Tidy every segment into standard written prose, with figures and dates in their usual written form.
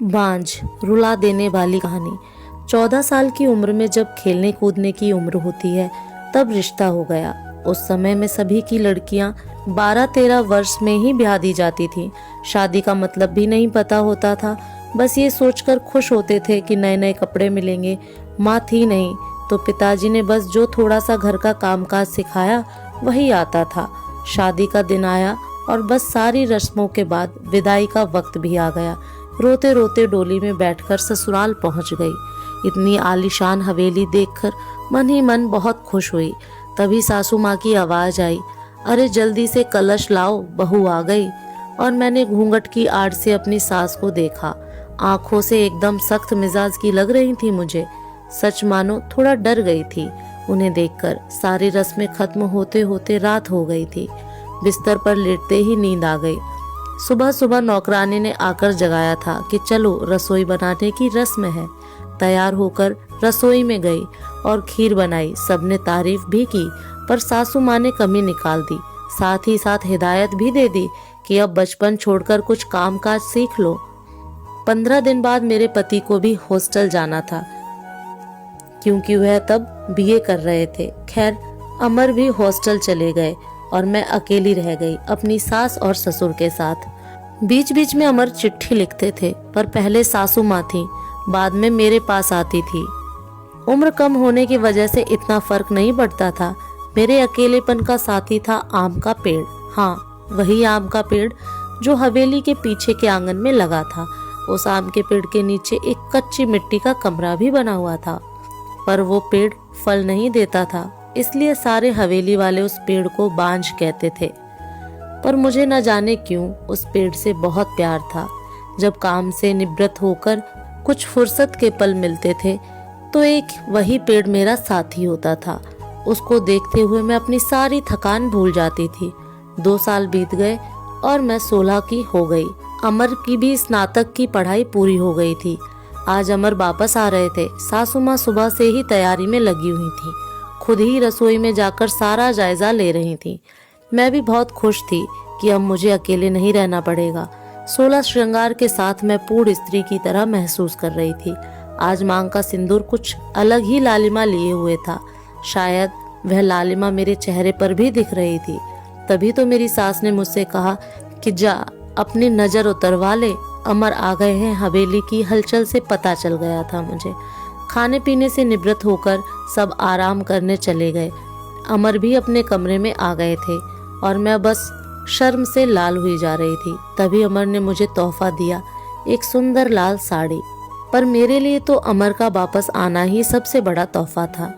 बांझ, रुला देने वाली कहानी। 14 साल की उम्र में जब खेलने कूदने की उम्र होती है तब रिश्ता हो गया। उस समय में सभी की लड़कियां 12-13 वर्ष में ही ब्याह दी जाती थी। शादी का मतलब भी नहीं पता होता था, बस ये सोचकर खुश होते थे कि नए नए कपड़े मिलेंगे। माँ थी नहीं तो पिताजी ने बस जो थोड़ा सा घर का कामकाज सिखाया वही आता था। शादी का दिन आया और बस सारी रस्मों के बाद विदाई का वक्त भी आ गया। रोते रोते डोली में बैठकर ससुराल पहुंच गई। इतनी आलीशान हवेली देखकर मन ही मन बहुत खुश हुई। तभी सासू माँ की आवाज आई, अरे जल्दी से कलश लाओ, बहू आ गई। और मैंने घूंघट की आड़ से अपनी सास को देखा। आंखों से एकदम सख्त मिजाज की लग रही थी मुझे। सच मानो थोड़ा डर गई थी उन्हें देखकर। सारी रस्में खत्म होते होते रात हो गई थी। बिस्तर पर लेटते ही नींद आ गई। सुबह सुबह नौकरानी ने आकर जगाया था कि चलो रसोई बनाने की रस्म है। तैयार होकर रसोई में गई और खीर बनाई। सबने तारीफ भी की, पर सासू माँ ने कमी निकाल दी। साथ ही साथ हिदायत भी दे दी कि अब बचपन छोड़कर कुछ काम काज सीख लो। 15 दिन बाद मेरे पति को भी हॉस्टल जाना था, क्योंकि वह तब बीए कर रहे थे। खैर, अमर भी हॉस्टल चले गए और मैं अकेली रह गई अपनी सास और ससुर के साथ। बीच बीच में अमर चिट्ठी लिखते थे, पर पहले सासू माँ थी, बाद में मेरे पास आती थी। उम्र कम होने की वजह से इतना फर्क नहीं पड़ता था। मेरे अकेलेपन का साथी था आम का पेड़। हाँ, वही आम का पेड़ जो हवेली के पीछे के आंगन में लगा था। उस आम के पेड़ के नीचे एक कच्ची मिट्टी का कमरा भी बना हुआ था, पर वो पेड़ फल नहीं देता था, इसलिए सारे हवेली वाले उस पेड़ को बांझ कहते थे। पर मुझे न जाने क्यों उस पेड़ से बहुत प्यार था। जब काम से निवृत्त होकर कुछ फुर्सत के पल मिलते थे तो एक वही पेड़ मेरा साथी होता था। उसको देखते हुए मैं अपनी सारी थकान भूल जाती थी। 2 साल बीत गए और मैं 16 की हो गई। अमर की भी स्नातक की पढ़ाई पूरी हो गई थी। आज अमर वापस आ रहे थे। सासू माँ सुबह से ही तैयारी में लगी हुई थी। खुद ही रसोई में जाकर सारा जायजा ले रही थी। मैं भी बहुत खुश थी कि अब मुझे अकेले नहीं रहना पड़ेगा। 16 श्रृंगार के साथ मैं पूर्ण स्त्री की तरह महसूस कर रही थी। आज मांग का सिंदूर कुछ अलग ही लालिमा लिए हुए था। शायद वह लालिमा मेरे चेहरे पर भी दिख रही थी। तभी तो मेरी सास ने मुझसे कहा कि जा अपनी नजर उतरवा ले, अमर आ गए हैं। हवेली की हलचल से पता चल गया था मुझे। खाने पीने से निवृत्त होकर सब आराम करने चले गए। अमर भी अपने कमरे में आ गए थे और मैं बस शर्म से लाल हुई जा रही थी। तभी अमर ने मुझे तोहफा दिया, एक सुंदर लाल साड़ी। पर मेरे लिए तो अमर का वापस आना ही सबसे बड़ा तोहफा था।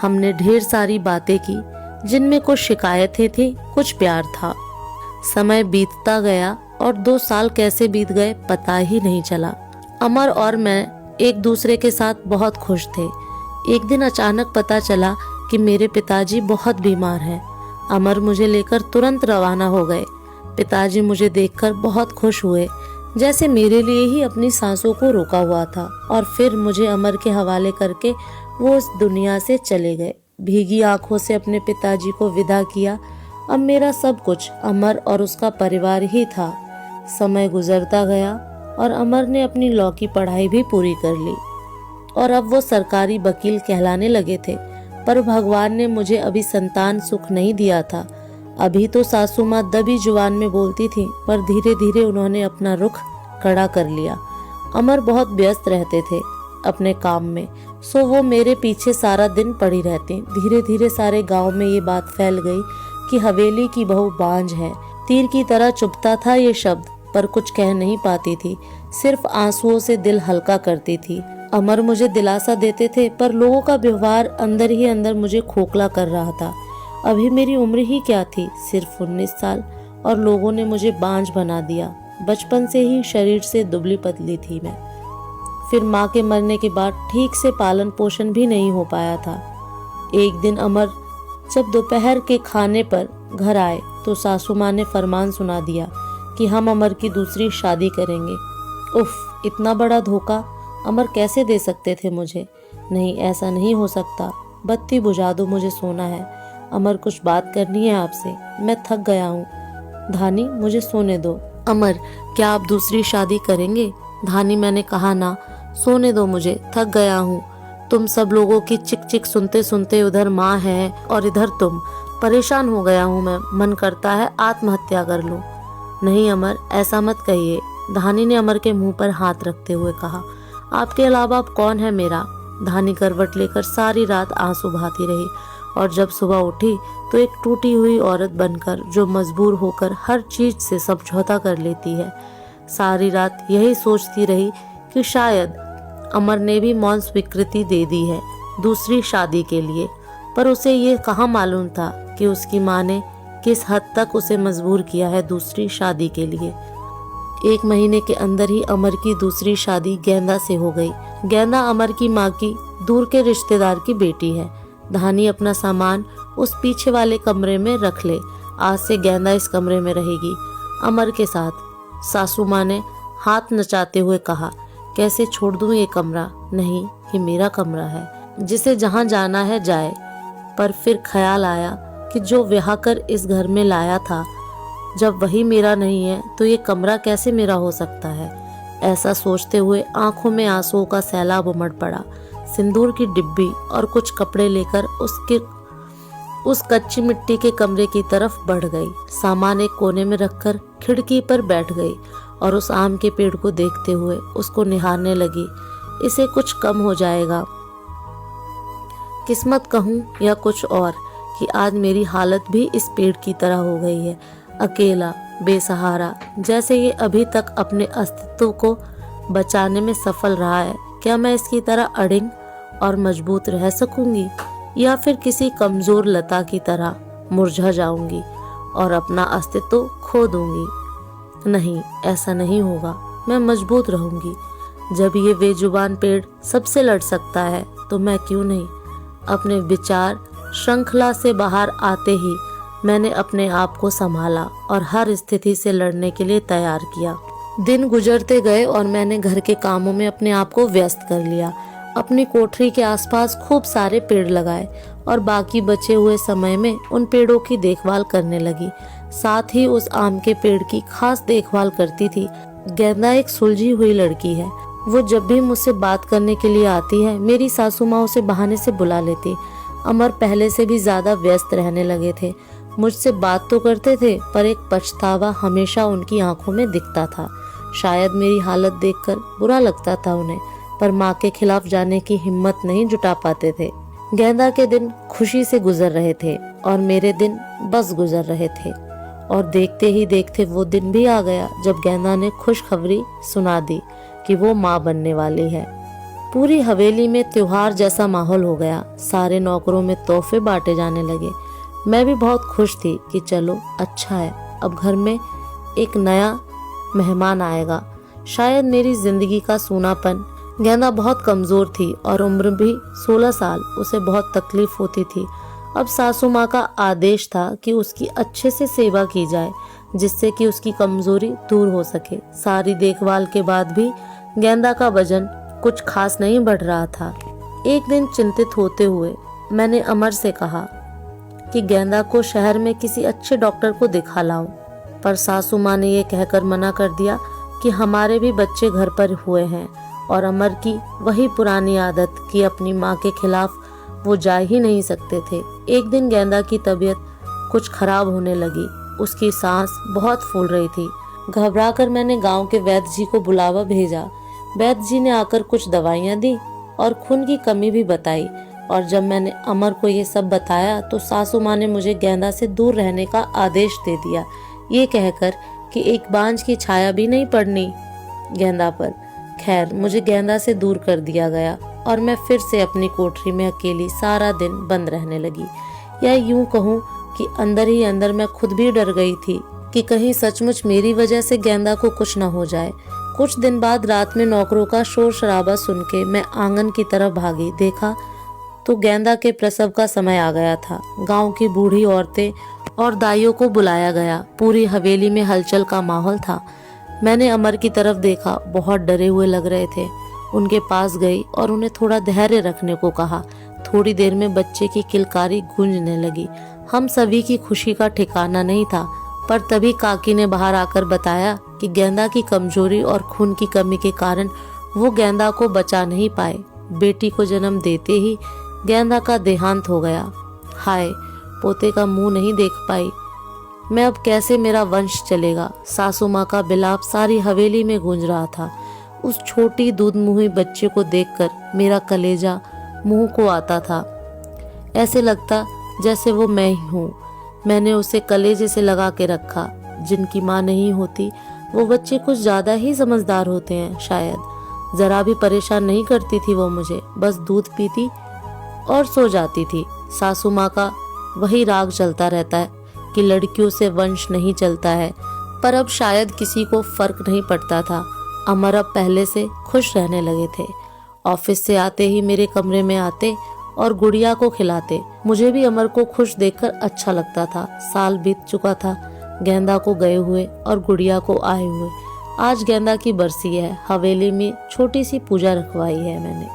हमने ढेर सारी बातें की, जिनमें कुछ शिकायतें थी, कुछ प्यार था। समय बीतता गया और 2 साल कैसे बीत गए पता ही नहीं चला। अमर और मैं एक दूसरे के साथ बहुत खुश थे। एक दिन अचानक पता चला कि मेरे पिताजी बहुत बीमार हैं। अमर मुझे लेकर तुरंत रवाना हो गए। पिताजी मुझे देखकर बहुत खुश हुए, जैसे मेरे लिए ही अपनी सांसों को रोका हुआ था। और फिर मुझे अमर के हवाले करके वो इस दुनिया से चले गए। भीगी आंखों से अपने पिताजी को विदा किया। अब मेरा सब कुछ अमर और उसका परिवार ही था। समय गुजरता गया और अमर ने अपनी लॉ की पढ़ाई भी पूरी कर ली और अब वो सरकारी वकील कहलाने लगे थे। पर भगवान ने मुझे अभी संतान सुख नहीं दिया था। अभी तो सासू माँ दबी जुबान में बोलती थी, पर धीरे धीरे उन्होंने अपना रुख कड़ा कर लिया। अमर बहुत व्यस्त रहते थे अपने काम में, सो वो मेरे पीछे सारा दिन पड़ी रहती। धीरे धीरे सारे गांव में ये बात फैल गई कि हवेली की बहू बांझ है। तीर की तरह चुभता था ये शब्द, पर कुछ कह नहीं पाती थी, सिर्फ आंसुओं से दिल हल्का करती थी। अमर मुझे दिलासा देते थे, पर लोगों का व्यवहार अंदर ही अंदर मुझे खोखला कर रहा था। अभी मेरी उम्र ही क्या थी, सिर्फ 19 साल, और लोगों ने मुझे बांझ बना दिया। बचपन से ही शरीर से दुबली पतली थी मैं। फिर माँ के मरने के बाद ठीक से पालन पोषण भी नहीं हो पाया था। एक दिन अमर जब दोपहर के खाने पर घर आए तो सासू माँ ने फरमान सुना दिया कि हम अमर की दूसरी शादी करेंगे। उफ, इतना बड़ा धोखा अमर कैसे दे सकते थे मुझे। नहीं, ऐसा नहीं हो सकता। बत्ती बुझा दो, मुझे सोना है। अमर, कुछ बात करनी है आपसे, मैं थक गया हूँ। धानी, मुझे सोने दो। अमर, क्या आप दूसरी शादी करेंगे? धानी, मैंने कहा ना, सोने दो मुझे, थक गया हूँ। तुम सब लोगों की चिक चिक सुनते सुनते उधर माँ है और इधर तुम। परेशान हो गया हूँ मैं, मन करता है आत्महत्या कर लूं। नहीं अमर, ऐसा मत कहिए, धानी ने अमर के मुंह पर हाथ रखते हुए कहा। आपके अलावा अब कौन है मेरा? धानी करवट लेकर सारी रात आंसू बहाती रही और जब सुबह उठी तो एक टूटी हुई औरत बनकर, जो मजबूर होकर हर चीज से समझौता कर लेती है। सारी रात यही सोचती रही कि शायद अमर ने भी मौन स्वीकृति दे दी है दूसरी शादी के लिए, पर उसे ये कहाँ मालूम था कि उसकी माँ ने किस हद तक उसे मजबूर किया है दूसरी शादी के लिए। 1 महीने के अंदर ही अमर की दूसरी शादी गेंदा से हो गई। गेंदा अमर की माँ की दूर के रिश्तेदार की बेटी है। धानी अपना सामान उस पीछे वाले कमरे में रख ले, आज से गेंदा इस कमरे में रहेगी अमर के साथ। सासू माँ ने हाथ नचाते हुए कहा, कैसे छोड़ दूं ये कमरा? नहीं, ये मेरा कमरा है, जिसे जहां जाना है जाए। पर फिर ख्याल आया कि जो ब्याह कर इस घर में लाया था, जब वही मेरा नहीं है तो ये कमरा कैसे मेरा हो सकता है? ऐसा सोचते हुए आंखों में आंसुओं का सैलाब उमड़ पड़ा। सिंदूर की डिब्बी और कुछ कपड़े लेकर उस कच्ची मिट्टी के कमरे की तरफ बढ़ गई। सामान एक कोने में रखकर खिड़की पर बैठ गई और उस आम के पेड़ को देखते हुए उसको निहारने लगी। इसे कुछ कम हो जाएगा, किस्मत कहूँ या कुछ और, कि आज मेरी हालत भी इस पेड़ की तरह हो गई है, अकेला, बेसहारा। जैसे ये अभी तक अपने अस्तित्व को बचाने में सफल रहा है, क्या मैं इसकी तरह अड़िंग और मजबूत रह सकूंगी, या फिर किसी कमजोर लता की तरह मुरझा जाऊंगी और अपना अस्तित्व खो दूंगी? नहीं, ऐसा नहीं होगा, मैं मजबूत रहूंगी। जब ये बेजुबान पेड़ सबसे लड़ सकता है तो मैं क्यों नहीं? अपने विचार श्रृंखला से बाहर आते ही मैंने अपने आप को संभाला और हर स्थिति से लड़ने के लिए तैयार किया। दिन गुजरते गए और मैंने घर के कामों में अपने आप को व्यस्त कर लिया। अपनी कोठरी के आसपास खूब सारे पेड़ लगाए और बाकी बचे हुए समय में उन पेड़ों की देखभाल करने लगी। साथ ही उस आम के पेड़ की खास देखभाल करती थी। गेंदा एक सुलझी हुई लड़की है। वो जब भी मुझसे बात करने के लिए आती है, मेरी सासू माँ उसे बहाने से बुला लेती। अमर पहले से भी ज्यादा व्यस्त रहने लगे थे। मुझसे बात तो करते थे, पर एक पछतावा हमेशा उनकी आंखों में दिखता था। शायद मेरी हालत देखकर बुरा लगता था उन्हें, पर माँ के खिलाफ जाने की हिम्मत नहीं जुटा पाते थे। गेंदा के दिन खुशी से गुजर रहे थे और मेरे दिन बस गुजर रहे थे, और देखते ही देखते वो दिन भी आ गया जब गेंदा ने खुशखबरी सुना दी कि वो माँ बनने वाली है। पूरी हवेली में त्योहार जैसा माहौल हो गया। सारे नौकरों में तोहफे बांटे जाने लगे। मैं भी बहुत खुश थी कि चलो अच्छा है, अब घर में एक नया मेहमान आएगा। शायद मेरी जिंदगी का सूनापन। गेंदा बहुत कमजोर थी और उम्र भी 16 साल। उसे बहुत तकलीफ होती थी। अब सासू माँ का आदेश था कि उसकी अच्छे से सेवा की जाए, जिससे कि उसकी कमजोरी दूर हो सके। सारी देखभाल के बाद भी गेंदा का वजन कुछ खास नहीं बढ़ रहा था। एक दिन चिंतित होते हुए मैंने अमर से कहा कि गेंदा को शहर में किसी अच्छे डॉक्टर को दिखा लाओ, पर सासू माँ ने ये कहकर मना कर दिया कि हमारे भी बच्चे घर पर हुए हैं और अमर की वही पुरानी आदत कि अपनी माँ के खिलाफ वो जा ही नहीं सकते थे। एक दिन गेंदा की तबीयत कुछ खराब होने लगी। उसकी सांस बहुत फूल रही थी। घबराकर मैंने गांव के वैद्य जी को बुलावा भेजा। वैद्य जी ने आकर कुछ दवाइयां दी और खून की कमी भी बताई, और जब मैंने अमर को ये सब बताया तो सासू माँ ने मुझे गेंदा से दूर रहने का आदेश दे दिया, ये कहकर कि एक बांझ की छाया भी नहीं पड़नी गेंदा पर। खैर, मुझे गेंदा से दूर कर दिया गया और मैं फिर से अपनी कोठरी में अकेली सारा दिन बंद रहने लगी। या यूं कहूँ कि अंदर ही अंदर मैं खुद भी डर गई थी कि कहीं सचमुच मेरी वजह से गेंदा को कुछ न हो जाए। कुछ दिन बाद रात में नौकरों का शोर शराबा सुन के मैं आंगन की तरफ भागी। देखा तो गेंदा के प्रसव का समय आ गया था। गांव की बूढ़ी औरतें और दाइयों को बुलाया गया। पूरी हवेली में हलचल का माहौल था। मैंने अमर की तरफ देखा, बहुत डरे हुए लग रहे थे। उनके पास गई और उन्हें थोड़ा धैर्य रखने को कहा। थोड़ी देर में बच्चे की किलकारी गूंजने लगी। हम सभी की खुशी का ठिकाना नहीं था। पर तभी काकी ने बाहर आकर बताया कि गेंदा की कमजोरी और खून की कमी के कारण वो गेंदा को बचा नहीं पाए। बेटी को जन्म देते ही गेंदा का देहांत हो गया। हाय, पोते का मुंह नहीं देख पाई मैं, अब कैसे मेरा वंश चलेगा। सासू माँ का बिलाप सारी हवेली में गूंज रहा था। उस छोटी दूध मुंही बच्चे को देखकर मेरा कलेजा मुंह को आता था। ऐसे लगता जैसे वो मैं ही हूँ। मैंने उसे कलेजे से लगा के रखा। जिनकी माँ नहीं होती वो बच्चे कुछ ज्यादा ही समझदार होते हैं शायद। जरा भी परेशान नहीं करती थी वो मुझे, बस दूध पीती और सो जाती थी। सासू माँ का वही राग चलता रहता है कि लड़कियों से वंश नहीं चलता है, पर अब शायद किसी को फर्क नहीं पड़ता था। अमर अब पहले से खुश रहने लगे थे। ऑफिस से आते ही मेरे कमरे में आते और गुड़िया को खिलाते। मुझे भी अमर को खुश देखकर अच्छा लगता था। साल बीत चुका था गेंदा को गए हुए और गुड़िया को आए हुए। आज गेंदा की बरसी है। हवेली में छोटी सी पूजा रखवाई है मैंने।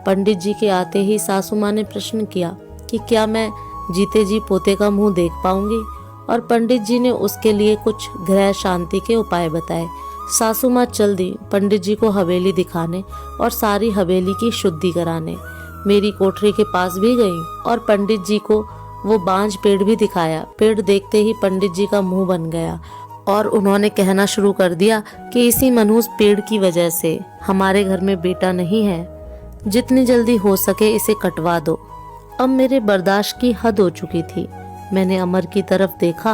पंडित जी के आते ही सासू माँ ने प्रश्न किया कि क्या मैं जीते जी पोते का मुंह देख पाऊंगी, और पंडित जी ने उसके लिए कुछ ग्रह शांति के उपाय बताए। सासू माँ चल दी पंडित जी को हवेली दिखाने और सारी हवेली की शुद्धि कराने। मेरी कोठरी के पास भी गई और पंडित जी को वो बांज पेड़ भी दिखाया। पेड़ देखते ही पंडित जी का मुंह बन गया और उन्होंने कहना शुरू कर दिया कि इसी मनहूस पेड़ की वजह से हमारे घर में बेटा नहीं है। जितनी जल्दी हो सके इसे कटवा दो। अब मेरे बर्दाश्त की हद हो चुकी थी। मैंने अमर की तरफ देखा,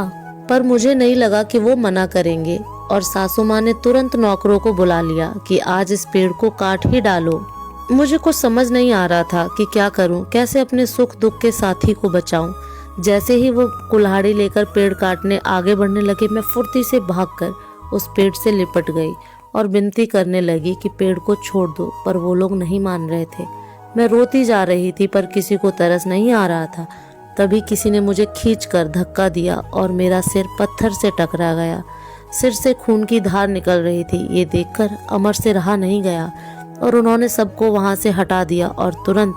पर मुझे नहीं लगा कि वो मना करेंगे, और सासू माँ ने तुरंत नौकरों को बुला लिया कि आज इस पेड़ को काट ही डालो। मुझे कुछ समझ नहीं आ रहा था कि क्या करूं, कैसे अपने सुख दुख के साथी को बचाऊं। जैसे ही वो कुल्हाड़ी लेकर पेड़ काटने आगे बढ़ने लगे, मैं फुर्ती से भागकर उस पेड़ से लिपट गई और विनती करने लगी कि पेड़ को छोड़ दो, पर वो लोग नहीं मान रहे थे। मैं रोती जा रही थी पर किसी को तरस नहीं आ रहा था। तभी किसी ने मुझे खींचकर धक्का दिया और मेरा सिर पत्थर से टकरा गया। सिर से खून की धार निकल रही थी। ये देखकर अमर से रहा नहीं गया और उन्होंने सबको वहां से हटा दिया और तुरंत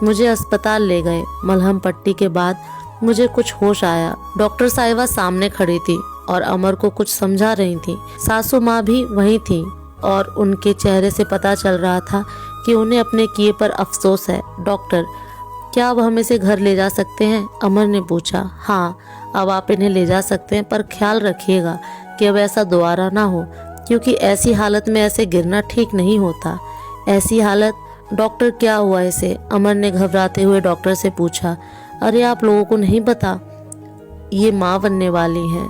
मुझे अस्पताल ले गए। मलहम पट्टी के बाद मुझे कुछ होश आया। डॉक्टर साहिबा सामने खड़ी थी और अमर को कुछ समझा रही थी। सासू माँ भी वहीं थी और उनके चेहरे से पता चल रहा था कि उन्हें अपने किए पर अफसोस है। डॉक्टर, क्या अब हम इसे घर ले जा सकते हैं? अमर ने पूछा। हाँ, अब आप इन्हें ले जा सकते हैं, पर ख्याल रखिएगा कि अब ऐसा दोबारा ना हो, क्योंकि ऐसी हालत में ऐसे गिरना ठीक नहीं होता। ऐसी हालत? डॉक्टर, क्या हुआ इसे? अमर ने घबराते हुए डॉक्टर से पूछा। अरे, आप लोगों को नहीं पता, ये माँ बनने वाली हैं,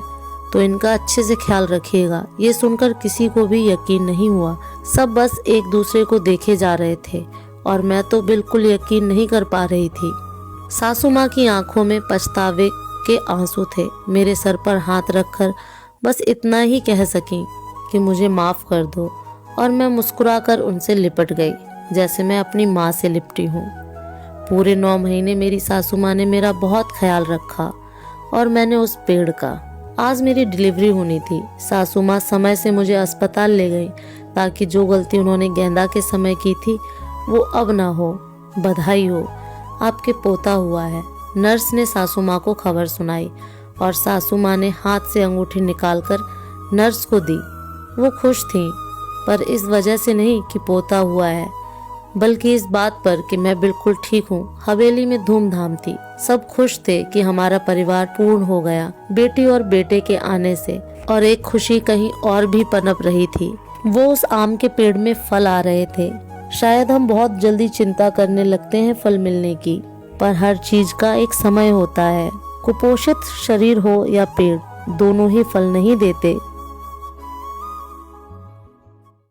तो इनका अच्छे से ख्याल रखिएगा। ये सुनकर किसी को भी यकीन नहीं हुआ। सब बस एक दूसरे को देखे जा रहे थे और मैं तो बिल्कुल यकीन नहीं कर पा रही थी। सासू माँ की आंखों में पछतावे के आंसू थे। मेरे सर पर हाथ रखकर बस इतना ही कह सकी कि मुझे माफ कर दो, और मैं मुस्कुराकर उनसे लिपट गई जैसे मैं अपनी माँ से लिपटी हूँ। पूरे 9 महीने मेरी सासू माँ ने मेरा बहुत ख्याल रखा और मैंने उस पेड़ का। आज मेरी डिलीवरी होनी थी। सासू माँ समय से मुझे अस्पताल ले गई ताकि जो गलती उन्होंने गेंदा के समय की थी वो अब ना हो। बधाई हो, आपके पोता हुआ है। नर्स ने सासू माँ को खबर सुनाई और सासू माँ ने हाथ से अंगूठी निकालकर नर्स को दी। वो खुश थी, पर इस वजह से नहीं कि पोता हुआ है, बल्कि इस बात पर कि मैं बिल्कुल ठीक हूँ। हवेली में धूमधाम थी। सब खुश थे कि हमारा परिवार पूर्ण हो गया बेटी और बेटे के आने से, और एक खुशी कहीं और भी पनप रही थी। वो उस आम के पेड़ में फल आ रहे थे। शायद हम बहुत जल्दी चिंता करने लगते हैं फल मिलने की, पर हर चीज का एक समय होता है। कुपोषित शरीर हो या पेड़, दोनों ही फल नहीं देते।